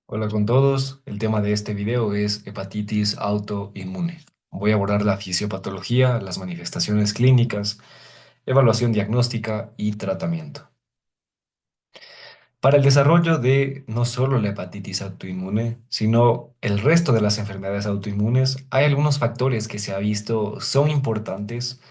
Hola con todos, el tema de este video es hepatitis autoinmune. Voy a abordar la fisiopatología, las manifestaciones clínicas, evaluación diagnóstica y tratamiento. Para el desarrollo de no solo la hepatitis autoinmune, sino el resto de las enfermedades autoinmunes, hay algunos factores que se ha visto son importantes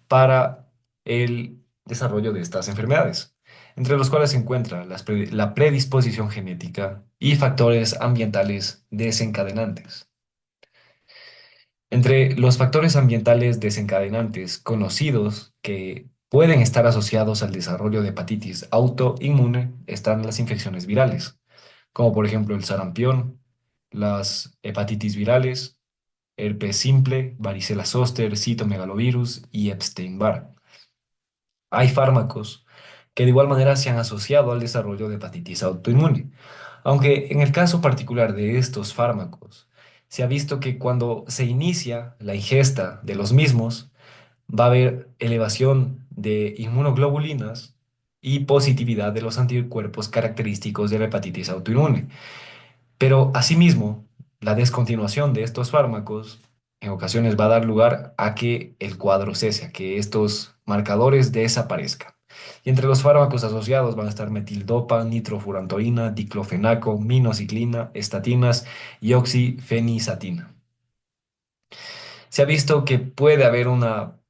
para el desarrollo de estas enfermedades, entre los cuales se encuentra la predisposición genética y factores ambientales desencadenantes. Entre los factores ambientales desencadenantes conocidos que pueden estar asociados al desarrollo de hepatitis autoinmune están las infecciones virales, como por ejemplo el sarampión, las hepatitis virales, herpes simple, varicela zoster, citomegalovirus y Epstein-Barr. Hay fármacos que de igual manera se han asociado al desarrollo de hepatitis autoinmune, aunque en el caso particular de estos fármacos, se ha visto que cuando se inicia la ingesta de los mismos, va a haber elevación de inmunoglobulinas y positividad de los anticuerpos característicos de la hepatitis autoinmune. Pero asimismo, la descontinuación de estos fármacos en ocasiones va a dar lugar a que el cuadro cese, a que estos marcadores desaparezcan. Y entre los fármacos asociados van a estar metildopa, nitrofurantoína, diclofenaco, minociclina, estatinas y oxifenisatina. Se ha visto que puede haber una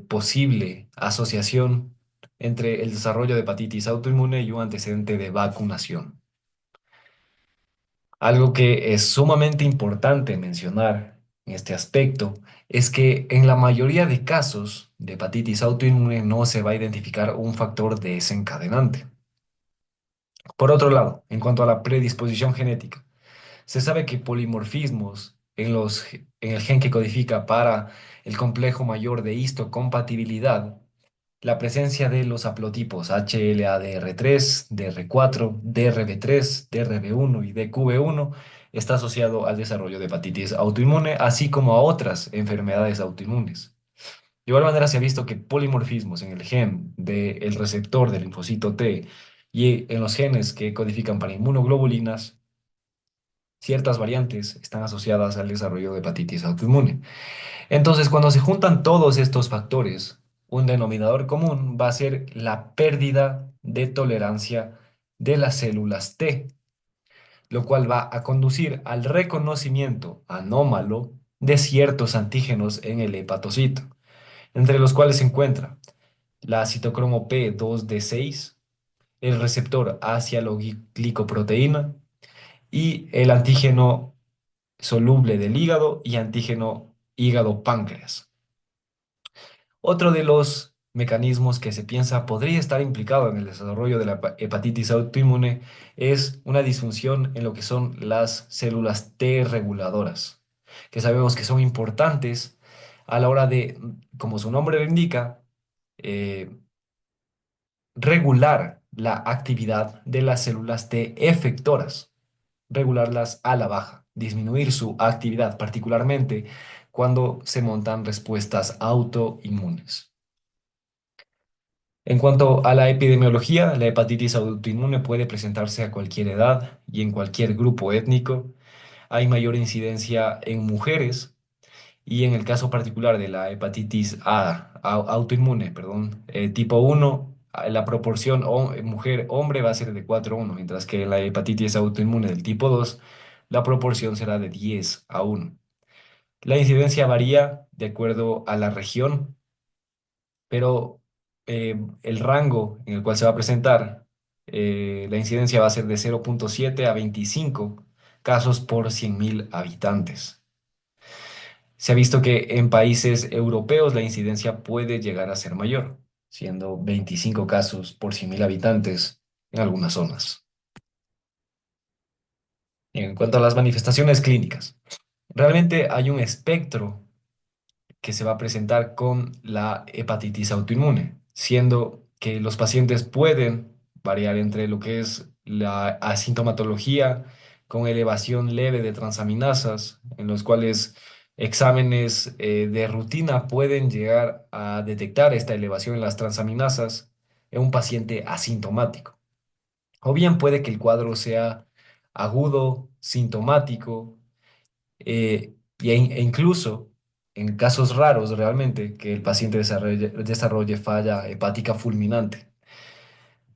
posible asociación entre el desarrollo de hepatitis autoinmune y un antecedente de vacunación. Algo que es sumamente importante mencionar en este aspecto es que en la mayoría de casos de hepatitis autoinmune no se va a identificar un factor desencadenante. Por otro lado, en cuanto a la predisposición genética, se sabe que polimorfismos en el gen que codifica para el complejo mayor de histocompatibilidad, la presencia de los haplotipos HLA-DR3, DR4, DRB3, DRB1 y DQB1 está asociado al desarrollo de hepatitis autoinmune, así como a otras enfermedades autoinmunes. De igual manera, se ha visto que polimorfismos en el gen del receptor del linfocito T y en los genes que codifican para inmunoglobulinas, ciertas variantes están asociadas al desarrollo de hepatitis autoinmune. Entonces, cuando se juntan todos estos factores, un denominador común va a ser la pérdida de tolerancia de las células T, lo cual va a conducir al reconocimiento anómalo de ciertos antígenos en el hepatocito, entre los cuales se encuentra la citocromo P2D6, el receptor asialoglicoproteína y el antígeno soluble del hígado y antígeno hígado-páncreas. Otro de los mecanismos que se piensa podría estar implicado en el desarrollo de la hepatitis autoinmune es una disfunción en lo que son las células T reguladoras, que sabemos que son importantes a la hora de, como su nombre lo indica, eh, regular la actividad de las células T efectoras, regularlas a la baja, disminuir su actividad, particularmente cuando se montan respuestas autoinmunes. En cuanto a la epidemiología, la hepatitis autoinmune puede presentarse a cualquier edad y en cualquier grupo étnico. Hay mayor incidencia en mujeres y en el caso particular de la hepatitis autoinmune, perdón, tipo 1, la proporción mujer-hombre va a ser de 4:1, mientras que en la hepatitis autoinmune del tipo 2, la proporción será de 10:1. La incidencia varía de acuerdo a la región, pero el rango en el cual se va a presentar, la incidencia va a ser de 0,7 a 25 casos por 100.000 habitantes. Se ha visto que en países europeos la incidencia puede llegar a ser mayor, siendo 25 casos por 100.000 habitantes en algunas zonas. En cuanto a las manifestaciones clínicas, realmente hay un espectro que se va a presentar con la hepatitis autoinmune, siendo que los pacientes pueden variar entre lo que es la asintomatología con elevación leve de transaminasas, en los cuales exámenes de rutina pueden llegar a detectar esta elevación en las transaminasas en un paciente asintomático. O bien puede que el cuadro sea agudo, sintomático, e incluso en casos raros realmente que el paciente desarrolle falla hepática fulminante.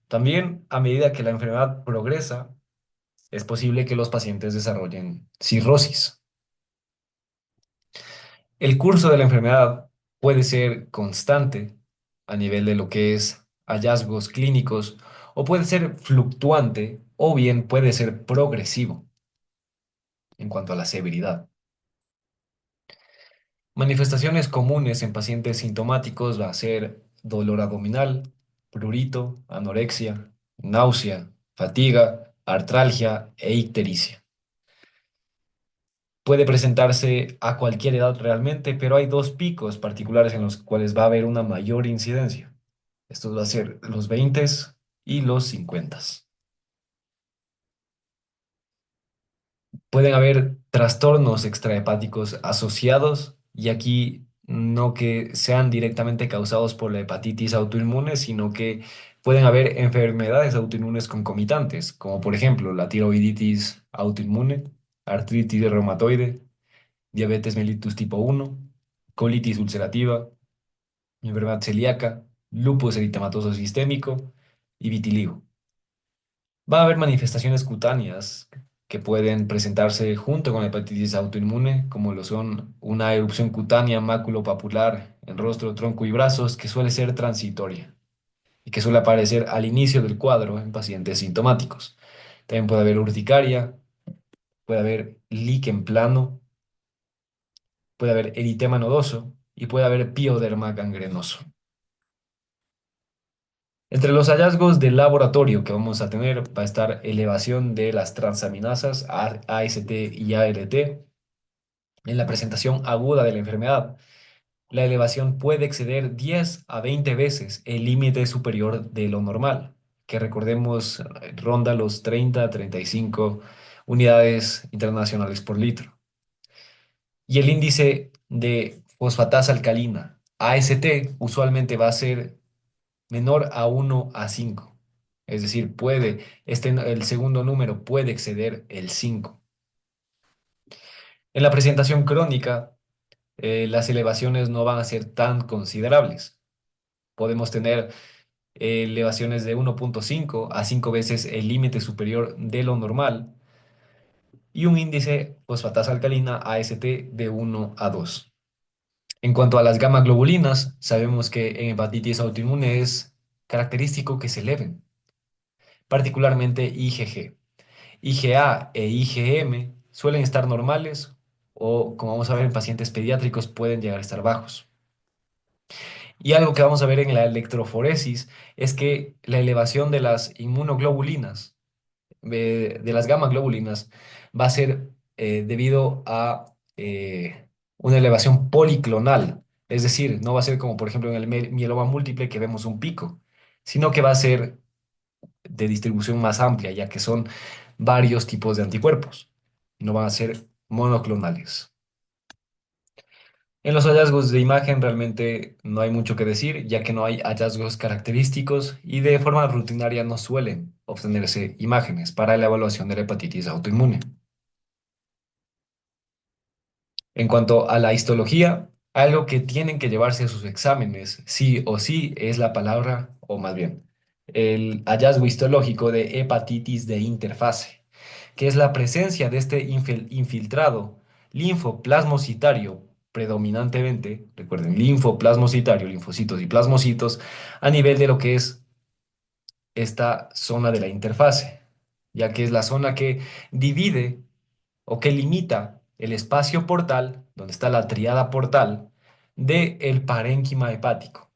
También a medida que la enfermedad progresa, es posible que los pacientes desarrollen cirrosis. El curso de la enfermedad puede ser constante a nivel de lo que es hallazgos clínicos o puede ser fluctuante o bien puede ser progresivo en cuanto a la severidad. Manifestaciones comunes en pacientes sintomáticos va a ser dolor abdominal, prurito, anorexia, náusea, fatiga, artralgia e ictericia. Puede presentarse a cualquier edad realmente, pero hay dos picos particulares en los cuales va a haber una mayor incidencia. Estos va a ser los 20 y los 50. Pueden haber trastornos extrahepáticos asociados y aquí no que sean directamente causados por la hepatitis autoinmune, sino que pueden haber enfermedades autoinmunes concomitantes, como por ejemplo la tiroiditis autoinmune, artritis reumatoide, diabetes mellitus tipo 1, colitis ulcerativa, enfermedad celíaca, lupus eritematoso sistémico y vitiligo. Va a haber manifestaciones cutáneas que pueden presentarse junto con la hepatitis autoinmune, como lo son una erupción cutánea maculopapular en rostro, tronco y brazos, que suele ser transitoria y que suele aparecer al inicio del cuadro en pacientes sintomáticos. También puede haber urticaria, puede haber líquen plano, puede haber eritema nodoso y puede haber pioderma gangrenoso. Entre los hallazgos de laboratorio que vamos a tener va a estar elevación de las transaminasas AST y ALT en la presentación aguda de la enfermedad. La elevación puede exceder 10 a 20 veces el límite superior de lo normal, que recordemos ronda los 30 a 35 unidades internacionales por litro. Y el índice de fosfatasa alcalina, AST, usualmente va a ser menor a 1 a 5. Es decir, el segundo número puede exceder el 5. En la presentación crónica, las elevaciones no van a ser tan considerables. Podemos tener elevaciones de 1,5 a 5 veces el límite superior de lo normal y un índice fosfatasa alcalina AST de 1 a 2. En cuanto a las gamma globulinas, sabemos que en hepatitis autoinmune es característico que se eleven, particularmente IgG. IgA e IgM suelen estar normales o, como vamos a ver en pacientes pediátricos, pueden llegar a estar bajos. Y algo que vamos a ver en la electroforesis es que la elevación de las inmunoglobulinas, de las gamma globulinas, va a ser debido a una elevación policlonal. Es decir, no va a ser como por ejemplo en el mieloma múltiple que vemos un pico, sino que va a ser de distribución más amplia, ya que son varios tipos de anticuerpos. No van a ser monoclonales. En los hallazgos de imagen realmente no hay mucho que decir, ya que no hay hallazgos característicos y de forma rutinaria no suelen obtenerse imágenes para la evaluación de la hepatitis autoinmune. En cuanto a la histología, algo que tienen que llevarse a sus exámenes, sí o sí, es la palabra, o más bien, el hallazgo histológico de hepatitis de interfase, que es la presencia de este infiltrado linfoplasmocitario predominantemente, recuerden, linfoplasmocitario, linfocitos y plasmocitos, a nivel de lo que es esta zona de la interfase, ya que es la zona que divide o que limita el espacio portal, donde está la triada portal, del parénquima hepático.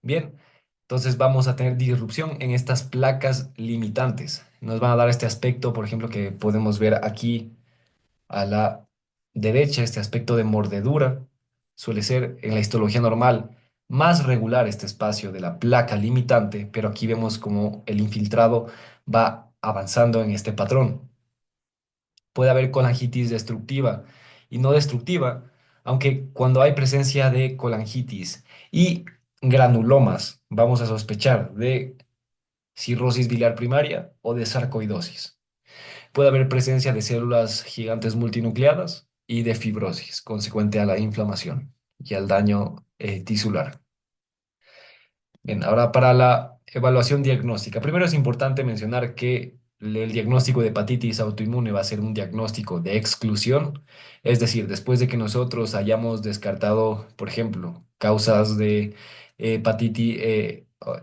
Bien, entonces vamos a tener disrupción en estas placas limitantes. Nos van a dar este aspecto, por ejemplo, que podemos ver aquí a la derecha, este aspecto de mordedura. Suele ser en la histología normal más regular este espacio de la placa limitante, pero aquí vemos como el infiltrado va avanzando en este patrón. Puede haber colangitis destructiva y no destructiva, aunque cuando hay presencia de colangitis y granulomas, vamos a sospechar de cirrosis biliar primaria o de sarcoidosis. Puede haber presencia de células gigantes multinucleadas y de fibrosis, consecuente a la inflamación y al daño tisular. Bien, ahora para la evaluación diagnóstica. Primero es importante mencionar que el diagnóstico de hepatitis autoinmune va a ser un diagnóstico de exclusión, es decir, después de que nosotros hayamos descartado, por ejemplo, causas de hepatitis,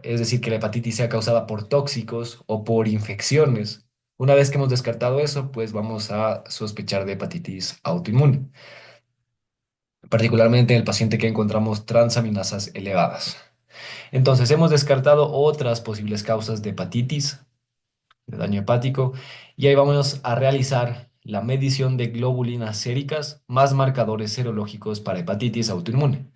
es decir, que la hepatitis sea causada por tóxicos o por infecciones. Una vez que hemos descartado eso, pues vamos a sospechar de hepatitis autoinmune, particularmente en el paciente que encontramos transaminasas elevadas. Entonces, hemos descartado otras posibles causas de hepatitis, de daño hepático, y ahí vamos a realizar la medición de globulinas séricas más marcadores serológicos para hepatitis autoinmune.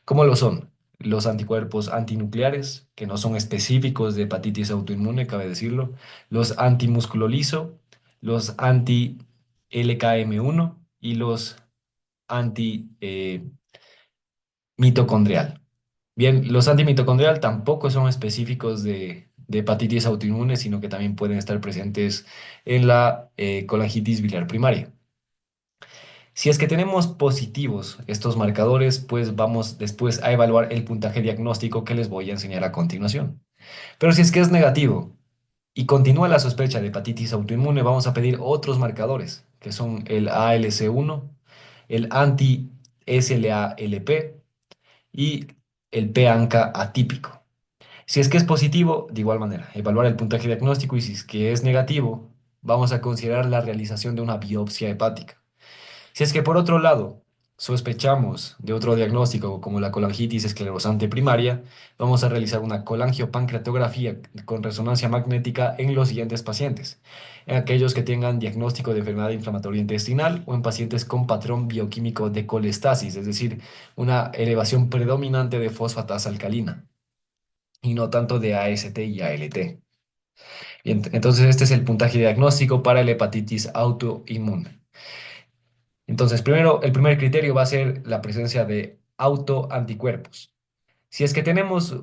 ¿Cómo lo son? Los anticuerpos antinucleares, que no son específicos de hepatitis autoinmune, cabe decirlo, los antimúsculo liso, los anti-LKM1 y los anti-mitocondrial. Bien, los antimitocondrial tampoco son específicos de hepatitis autoinmune, sino que también pueden estar presentes en la colangitis biliar primaria. Si es que tenemos positivos estos marcadores, pues vamos después a evaluar el puntaje diagnóstico que les voy a enseñar a continuación. Pero si es que es negativo y continúa la sospecha de hepatitis autoinmune, vamos a pedir otros marcadores, que son el ALC1, el anti-SLA-LP y el P-ANCA atípico. Si es que es positivo, de igual manera, evaluar el puntaje diagnóstico y si es que es negativo, vamos a considerar la realización de una biopsia hepática. Si es que por otro lado sospechamos de otro diagnóstico como la colangitis esclerosante primaria, vamos a realizar una colangiopancreatografía con resonancia magnética en los siguientes pacientes: en aquellos que tengan diagnóstico de enfermedad inflamatoria intestinal o en pacientes con patrón bioquímico de colestasis, es decir, una elevación predominante de fosfatasa alcalina y no tanto de AST y ALT. Bien, entonces este es el puntaje diagnóstico para la hepatitis autoinmune. Entonces, primero, el primer criterio va a ser la presencia de autoanticuerpos. Si es que tenemos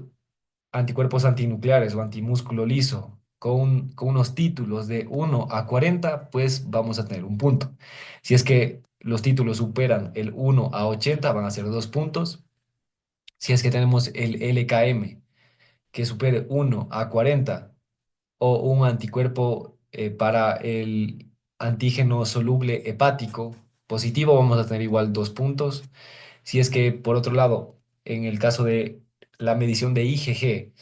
anticuerpos antinucleares o antimúsculo liso con unos títulos de 1 a 40, pues vamos a tener un punto. Si es que los títulos superan el 1 a 80, van a ser 2 puntos. Si es que tenemos el LKM que supere 1 a 40, o un anticuerpo para el antígeno soluble hepático positivo, vamos a tener igual 2 puntos. Si es que, por otro lado, en el caso de la medición de IgG,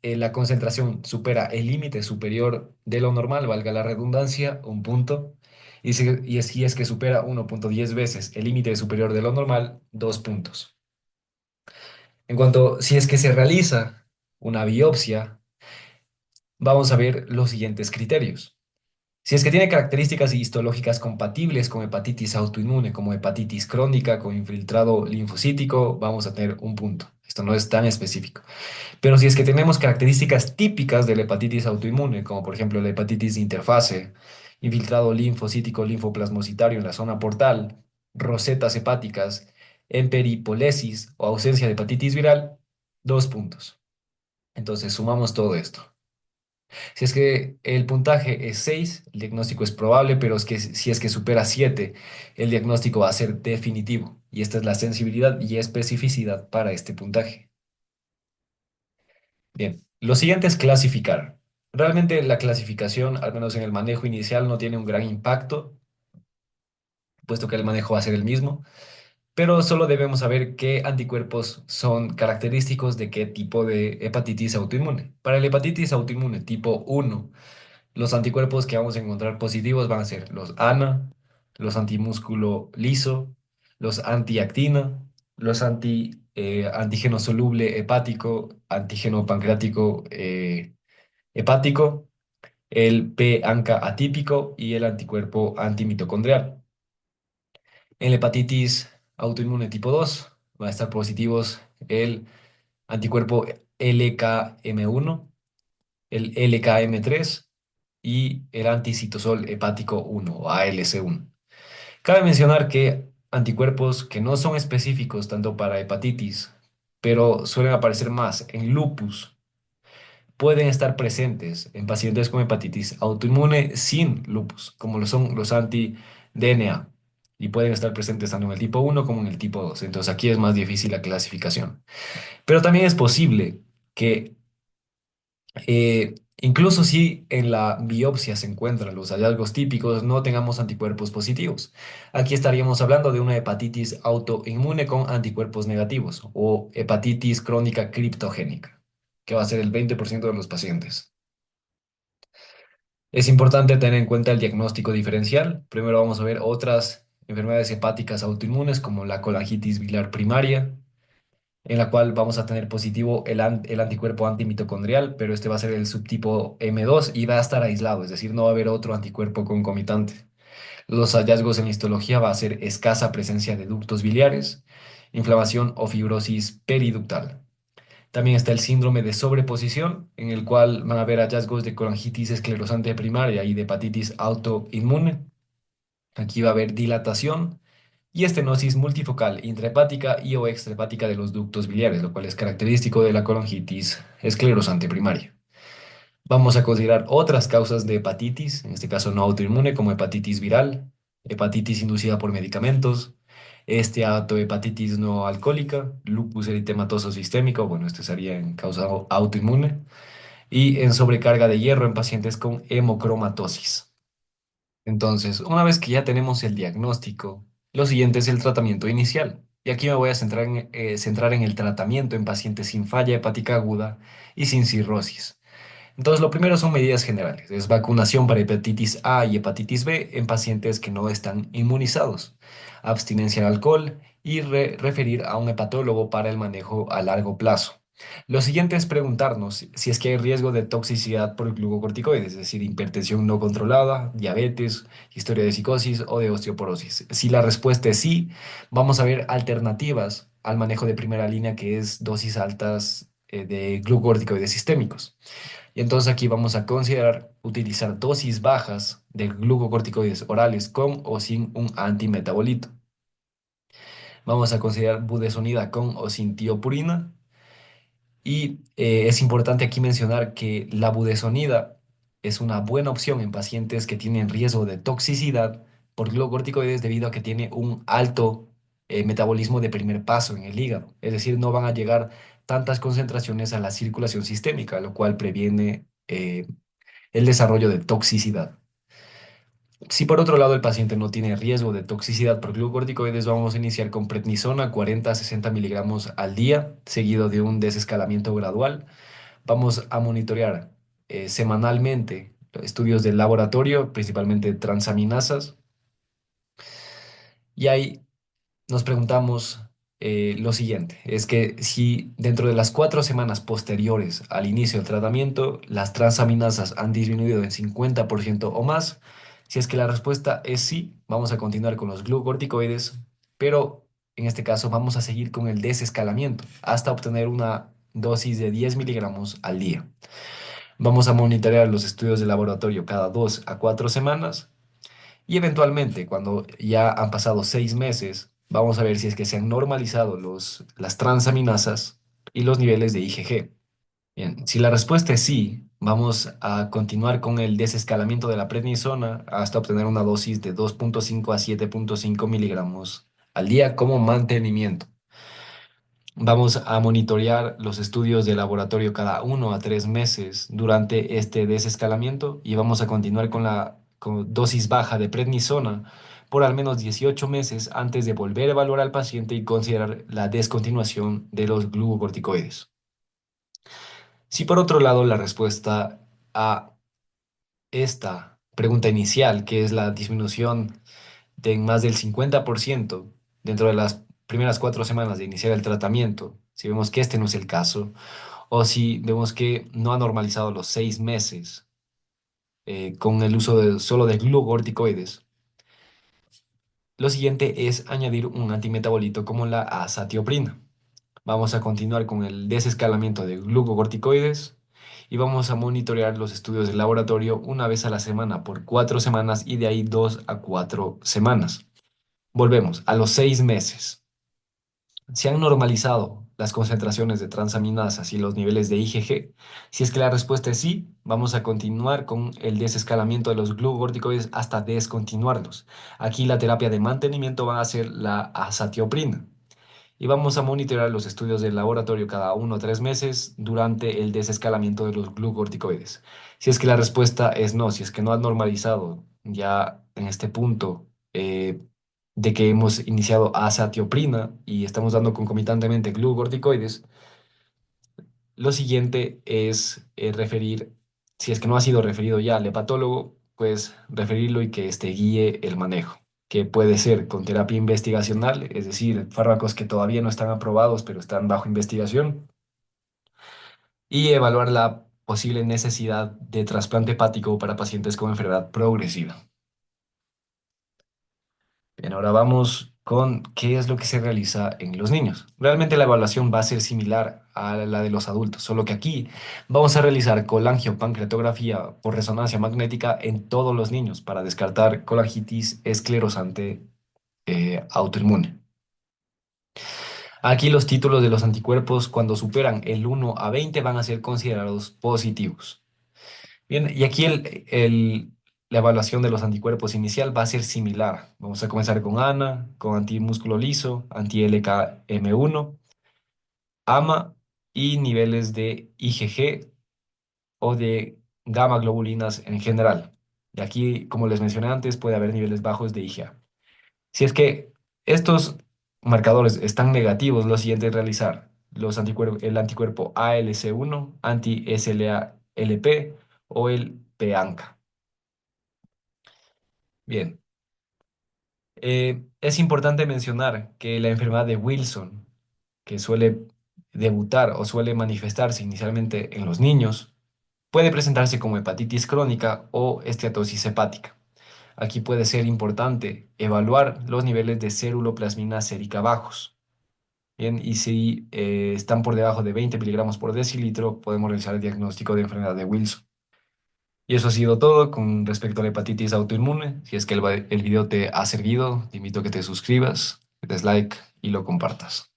la concentración supera el límite superior de lo normal, valga la redundancia, 1 punto. Si es que supera 1,10 veces el límite superior de lo normal, 2 puntos. En cuanto, si es que se realiza una biopsia, vamos a ver los siguientes criterios. Si es que tiene características histológicas compatibles con hepatitis autoinmune, como hepatitis crónica con infiltrado linfocítico, vamos a tener 1 punto. Esto no es tan específico. Pero si es que tenemos características típicas de la hepatitis autoinmune, como por ejemplo la hepatitis de interfase, infiltrado linfocítico linfoplasmocitario en la zona portal, rosetas hepáticas, emperipolesis o ausencia de hepatitis viral, 2 puntos. Entonces sumamos todo esto. Si es que el puntaje es 6, el diagnóstico es probable, pero es que si es que supera 7, el diagnóstico va a ser definitivo. Y esta es la sensibilidad y especificidad para este puntaje. Bien, lo siguiente es clasificar. Realmente la clasificación, al menos en el manejo inicial, no tiene un gran impacto, puesto que el manejo va a ser el mismo, pero solo debemos saber qué anticuerpos son característicos de qué tipo de hepatitis autoinmune. Para el hepatitis autoinmune tipo 1, los anticuerpos que vamos a encontrar positivos van a ser los ANA, los antimúsculo liso, los antiactina, los antígeno soluble hepático, antígeno pancreático hepático, el P-ANCA atípico y el anticuerpo antimitocondrial. En la hepatitis autoinmune tipo 2 van a estar positivos el anticuerpo LKM1, el LKM3 y el anticitosol hepático 1 o ALC1. Cabe mencionar que anticuerpos que no son específicos tanto para hepatitis, pero suelen aparecer más en lupus, pueden estar presentes en pacientes con hepatitis autoinmune sin lupus, como lo son los anti-DNA, y pueden estar presentes tanto en el tipo 1 como en el tipo 2. Entonces aquí es más difícil la clasificación. Pero también es posible que incluso si en la biopsia se encuentran los hallazgos típicos, no tengamos anticuerpos positivos. Aquí estaríamos hablando de una hepatitis autoinmune con anticuerpos negativos o hepatitis crónica criptogénica, que va a ser el 20% de los pacientes. Es importante tener en cuenta el diagnóstico diferencial. Primero vamos a ver otras enfermedades hepáticas autoinmunes como la colangitis biliar primaria, en la cual vamos a tener positivo el anticuerpo antimitocondrial, pero este va a ser el subtipo M2 y va a estar aislado, es decir, no va a haber otro anticuerpo concomitante. Los hallazgos en histología va a ser escasa presencia de ductos biliares, inflamación o fibrosis periductal. También está el síndrome de sobreposición, en el cual van a haber hallazgos de colangitis esclerosante primaria y de hepatitis autoinmune. Aquí va a haber dilatación y estenosis multifocal intrahepática y o extrahepática de los ductos biliares, lo cual es característico de la colangitis esclerosante primaria. Vamos a considerar otras causas de hepatitis, en este caso no autoinmune, como hepatitis viral, hepatitis inducida por medicamentos, esteatohepatitis no alcohólica, lupus eritematoso sistémico, bueno, este sería en causa autoinmune, y en sobrecarga de hierro en pacientes con hemocromatosis. Entonces, una vez que ya tenemos el diagnóstico, lo siguiente es el tratamiento inicial. Y aquí me voy a centrar en el tratamiento en pacientes sin falla hepática aguda y sin cirrosis. Entonces, lo primero son medidas generales. Es vacunación para hepatitis A y hepatitis B en pacientes que no están inmunizados, abstinencia al alcohol y referir a un hepatólogo para el manejo a largo plazo. Lo siguiente es preguntarnos si es que hay riesgo de toxicidad por glucocorticoides, es decir, hipertensión no controlada, diabetes, historia de psicosis o de osteoporosis. Si la respuesta es sí, vamos a ver alternativas al manejo de primera línea, que es dosis altas de glucocorticoides sistémicos. Y entonces aquí vamos a considerar utilizar dosis bajas de glucocorticoides orales con o sin un antimetabolito. Vamos a considerar budesonida con o sin tiopurina. Y es importante aquí mencionar que la budesonida es una buena opción en pacientes que tienen riesgo de toxicidad por glucocorticoides debido a que tiene un alto metabolismo de primer paso en el hígado. Es decir, no van a llegar tantas concentraciones a la circulación sistémica, lo cual previene el desarrollo de toxicidad. Si por otro lado el paciente no tiene riesgo de toxicidad por glucocorticoides, vamos a iniciar con prednisona 40 a 60 miligramos al día, seguido de un desescalamiento gradual. Vamos a monitorear semanalmente estudios del laboratorio, principalmente transaminasas, y ahí nos preguntamos lo siguiente, es que si dentro de las 4 semanas posteriores al inicio del tratamiento, las transaminasas han disminuido en 50% o más, si es que la respuesta es sí, vamos a continuar con los glucocorticoides, pero en este caso vamos a seguir con el desescalamiento hasta obtener una dosis de 10 miligramos al día. Vamos a monitorear los estudios de laboratorio cada 2 a 4 semanas y eventualmente, cuando ya han pasado 6 meses, vamos a ver si es que se han normalizado las transaminasas y los niveles de IgG. Bien, si la respuesta es sí, vamos a continuar con el desescalamiento de la prednisona hasta obtener una dosis de 2,5 a 7,5 miligramos al día como mantenimiento. Vamos a monitorear los estudios de laboratorio cada 1 a 3 meses durante este desescalamiento y vamos a continuar con la dosis baja de prednisona por al menos 18 meses antes de volver a evaluar al paciente y considerar la descontinuación de los glucocorticoides. Si por otro lado la respuesta a esta pregunta inicial, que es la disminución de más del 50% dentro de las primeras 4 semanas de iniciar el tratamiento, si vemos que este no es el caso, o si vemos que no ha normalizado los 6 meses con el uso solo de glucocorticoides, lo siguiente es añadir un antimetabolito como la azatioprina. Vamos a continuar con el desescalamiento de glucocorticoides y vamos a monitorear los estudios de laboratorio una vez a la semana por 4 semanas y de ahí 2 a 4 semanas. Volvemos a los 6 meses. Se han normalizado las concentraciones de transaminasas y los niveles de IgG? Si es que la respuesta es sí, vamos a continuar con el desescalamiento de los glucocorticoides hasta descontinuarlos. Aquí la terapia de mantenimiento va a ser la azatioprina. Y vamos a monitorear los estudios del laboratorio cada 1 o 3 meses durante el desescalamiento de los glucocorticoides. Si es que la respuesta es no, si es que no ha normalizado ya en este punto de que hemos iniciado azatioprina y estamos dando concomitantemente glucocorticoides, lo siguiente es referir, si es que no ha sido referido ya al hepatólogo, pues referirlo y que este guíe el manejo, que puede ser con terapia investigacional, es decir, fármacos que todavía no están aprobados, pero están bajo investigación, y evaluar la posible necesidad de trasplante hepático para pacientes con enfermedad progresiva. Bien, ahora vamos con qué es lo que se realiza en los niños. Realmente la evaluación va a ser similar a la de los adultos, solo que aquí vamos a realizar colangiopancreatografía por resonancia magnética en todos los niños para descartar colangitis esclerosante autoinmune. Aquí los títulos de los anticuerpos cuando superan el 1 a 20 van a ser considerados positivos. Bien, y aquí la evaluación de los anticuerpos inicial va a ser similar. Vamos a comenzar con ANA, con antimúsculo liso, anti-LKM1, AMA y niveles de IgG o de gamma globulinas en general. Y aquí, como les mencioné antes, puede haber niveles bajos de IgA. Si es que estos marcadores están negativos, lo siguiente es realizar el anticuerpo ALC1, anti-SLA-LP o el PANCA. Bien, es importante mencionar que la enfermedad de Wilson, que suele debutar o suele manifestarse inicialmente en los niños, puede presentarse como hepatitis crónica o esteatosis hepática. Aquí puede ser importante evaluar los niveles de ceruloplasmina sérica bajos. Bien, y si están por debajo de 20 miligramos por decilitro, podemos realizar el diagnóstico de enfermedad de Wilson. Y eso ha sido todo con respecto a la hepatitis autoinmune. Si es que el video te ha servido, te invito a que te suscribas, que des like y lo compartas.